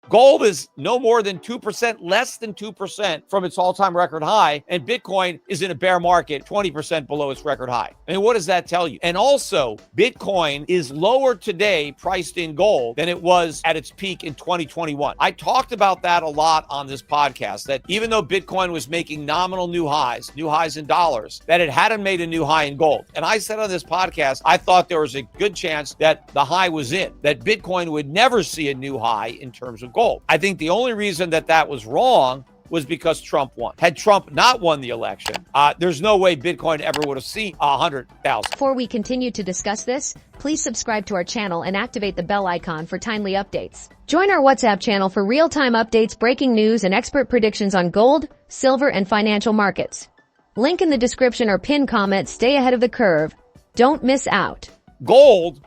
Gold is no more than 2%, less than 2% from its all-time record high, and Bitcoin is in a bear market 20% below its record high. I mean, what does that tell you? And also, Bitcoin is lower today priced in gold than it was at its peak in 2021. I talked about that a lot on this podcast, that even though Bitcoin was making nominal new highs in dollars, that it hadn't made a new high in gold. And I said on this podcast, I thought there was a good chance that the high was in, that Bitcoin would never see a new high in terms of gold. I think the only reason that was wrong was because Trump won. Had Trump not won the election, there's no way Bitcoin ever would have seen 100,000. Before we continue to discuss this, please subscribe to our channel and activate the bell icon for timely updates. Join our WhatsApp channel for real-time updates, breaking news, and expert predictions on gold, silver, and financial markets. Link in the description or pinned comment. Stay ahead of the curve. Don't miss out. Gold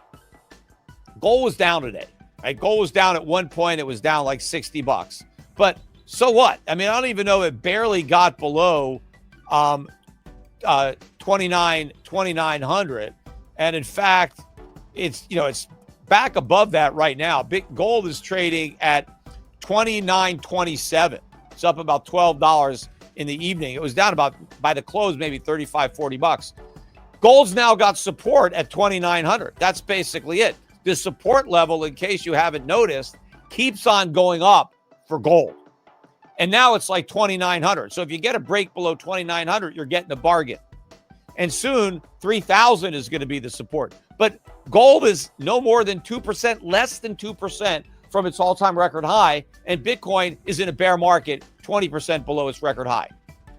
was down today. Right? Gold was down at one point. It was down like $60. But so what? I mean, I don't even know. It barely got below 2,900. And in fact, it's back above that right now. Big gold is trading at 29.27. It's up about $12 in the evening. It was down about, by the close, maybe $35-40. Gold's now got support at 2,900. That's basically it. The support level, in case you haven't noticed, keeps on going up for gold. And now it's like 2,900. So if you get a break below 2,900, you're getting a bargain. And soon 3,000 is going to be the support. But gold is no more than 2%, less than 2% from its all-time record high. And Bitcoin is in a bear market 20% below its record high.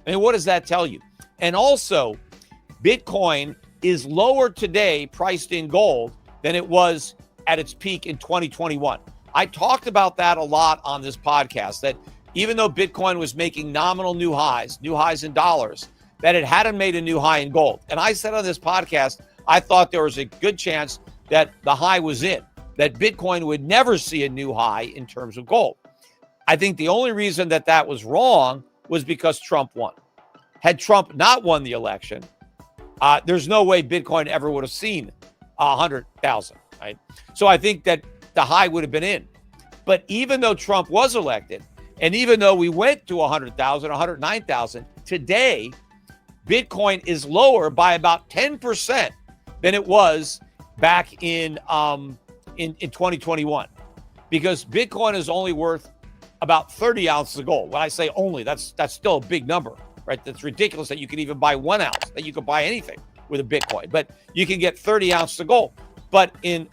I mean, what does that tell you? And also, Bitcoin is lower today priced in gold than it was at its peak in 2021. I talked about that a lot on this podcast, that even though Bitcoin was making nominal new highs in dollars, that it hadn't made a new high in gold. And I said on this podcast, I thought there was a good chance that the high was in, that Bitcoin would never see a new high in terms of gold. I think the only reason that was wrong was because Trump won. Had Trump not won the election, there's no way Bitcoin ever would have seen 100,000, right? So I think that the high would have been in. But even though Trump was elected, and even though we went to 100,000, 109,000, today, Bitcoin is lower by about 10% than it was back in 2021, because Bitcoin is only worth about 30 ounces of gold. When I say only, that's still a big number, right? That's ridiculous that you can even buy 1 ounce, that you could buy anything with a Bitcoin, but you can get 30 ounces of gold. But in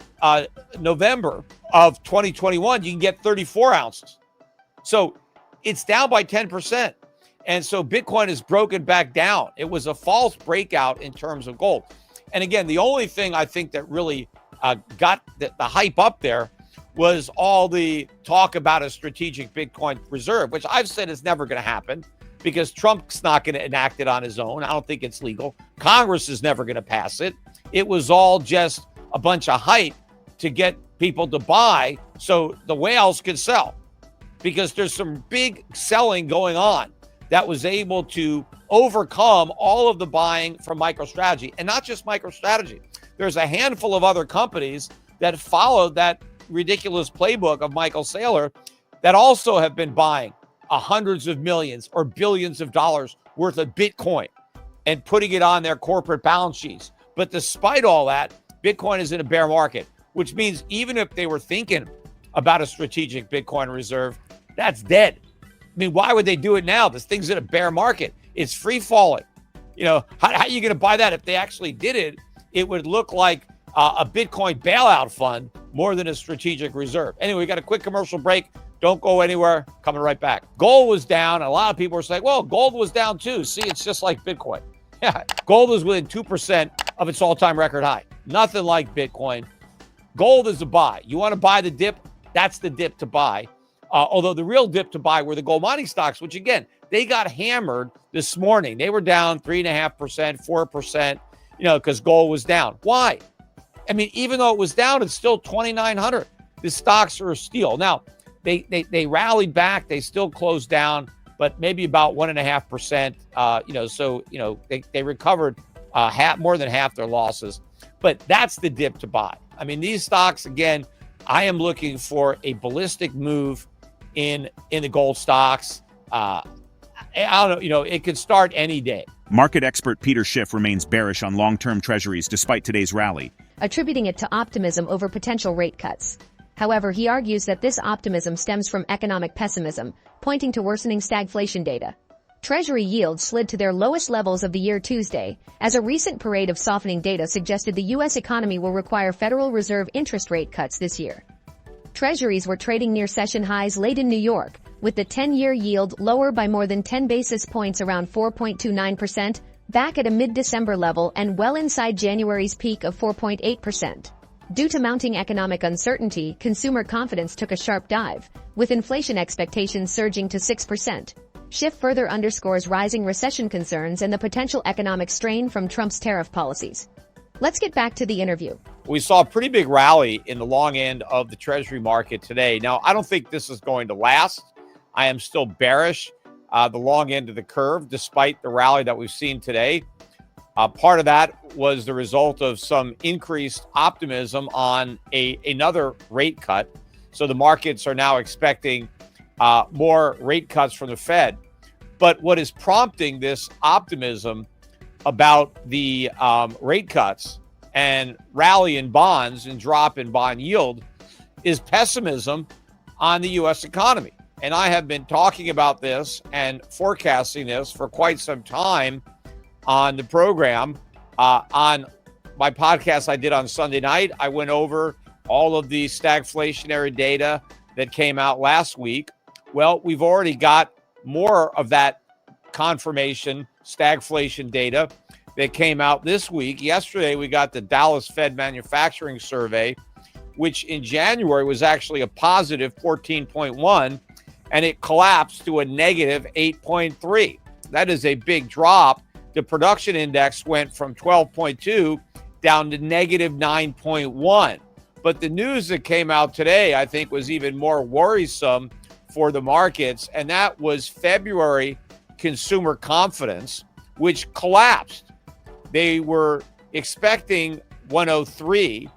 November of 2021, you can get 34 ounces. So it's down by 10%. And so Bitcoin is broken back down. It was a false breakout in terms of gold. And again, the only thing I think that really got the hype up there was all the talk about a strategic Bitcoin reserve, which I've said is never going to happen because Trump's not going to enact it on his own. I don't think it's legal. Congress is never going to pass it. It was all just a bunch of hype to get people to buy so the whales could sell, because there's some big selling going on that was able to overcome all of the buying from MicroStrategy. And not just MicroStrategy. There's a handful of other companies that followed that ridiculous playbook of Michael Saylor that also have been buying hundreds of millions or billions of dollars worth of Bitcoin and putting it on their corporate balance sheets. But despite all that, Bitcoin is in a bear market, which means even if they were thinking about a strategic Bitcoin reserve, that's dead. I mean, why would they do it now? This thing's in a bear market. It's free falling. You know, how are you going to buy that? If they actually did it, it would look like a Bitcoin bailout fund more than a strategic reserve. Anyway, we got a quick commercial break. Don't go anywhere. Coming right back. Gold was down. A lot of people are saying, well, gold was down too. See, it's just like Bitcoin. Yeah, gold is within 2% of its all-time record high. Nothing like Bitcoin. Gold is a buy. You want to buy the dip? That's the dip to buy. Although the real dip to buy were the gold mining stocks, which again, they got hammered this morning. They were down 3.5%, 4%, because gold was down. Why? I mean, even though it was down, it's still 2,900. The stocks are a steal. Now, they rallied back. They still closed down, but maybe about 1.5%. So they recovered more than half their losses. But that's the dip to buy. I mean, these stocks, again, I am looking for a ballistic move in the gold stocks. I don't know, it could start any day. Market expert Peter Schiff remains bearish on long-term treasuries despite today's rally, attributing it to optimism over potential rate cuts. However, he argues that this optimism stems from economic pessimism, pointing to worsening stagflation data. Treasury yields slid to their lowest levels of the year Tuesday, as a recent parade of softening data suggested the U.S. economy will require Federal Reserve interest rate cuts this year. Treasuries were trading near session highs late in New York, with the 10-year yield lower by more than 10 basis points around 4.29%, back at a mid-December level and well inside January's peak of 4.8%. Due to mounting economic uncertainty, consumer confidence took a sharp dive, with inflation expectations surging to 6%. Schiff further underscores rising recession concerns and the potential economic strain from Trump's tariff policies. Let's get back to the interview. We saw a pretty big rally in the long end of the Treasury market today. Now, I don't think this is going to last. I am still bearish the long end of the curve, despite the rally that we've seen today. Part of that was the result of some increased optimism on another rate cut. So the markets are now expecting more rate cuts from the Fed. But what is prompting this optimism about the rate cuts and rally in bonds and drop in bond yield is pessimism on the U.S. economy. And I have been talking about this and forecasting this for quite some time on the program. On my podcast I did on Sunday night, I went over all of the stagflationary data that came out last week. Well, we've already got more of that confirmation stagflation data that came out this week. Yesterday, we got the Dallas Fed Manufacturing Survey, which in January was actually a positive 14.1, and it collapsed to a negative 8.3. That is a big drop. The production index went from 12.2 down to negative 9.1. But the news that came out today, I think, was even more worrisome for the markets, and that was February consumer confidence, which collapsed. They were expecting 103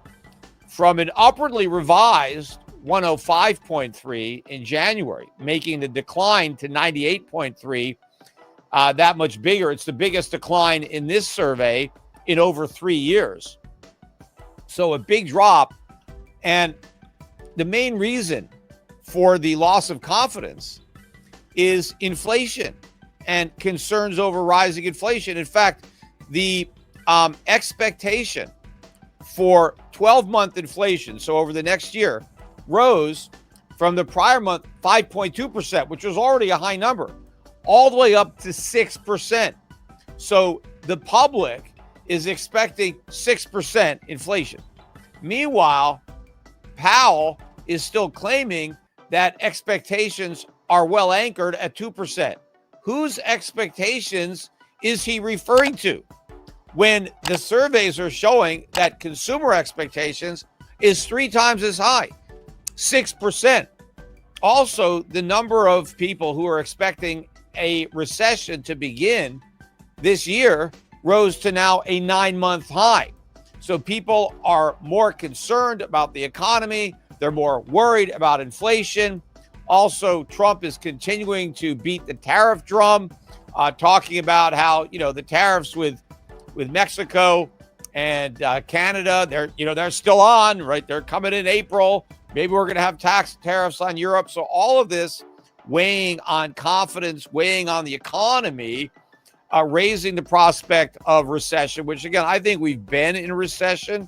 from an upwardly revised 105.3 in January, making the decline to 98.3 that much bigger. It's the biggest decline in this survey in over 3 years. So a big drop. And the main reason for the loss of confidence is inflation and concerns over rising inflation. In fact, the expectation for 12-month inflation, so over the next year, rose from the prior month 5.2%, which was already a high number, all the way up to 6%. So the public is expecting 6% inflation. Meanwhile, Powell is still claiming that expectations are well anchored at 2%. Whose expectations is he referring to when the surveys are showing that consumer expectations is 3 times as high, 6%? Also, the number of people who are expecting a recession to begin this year rose to now a 9-month high. So people are more concerned about the economy. They're more worried about inflation. Also, Trump is continuing to beat the tariff drum, talking about how, the tariffs with Mexico and Canada, they're still on, right? They're coming in April. Maybe we're going to have tariffs on Europe. So all of this weighing on confidence, weighing on the economy, raising the prospect of recession, which again, I think we've been in a recession.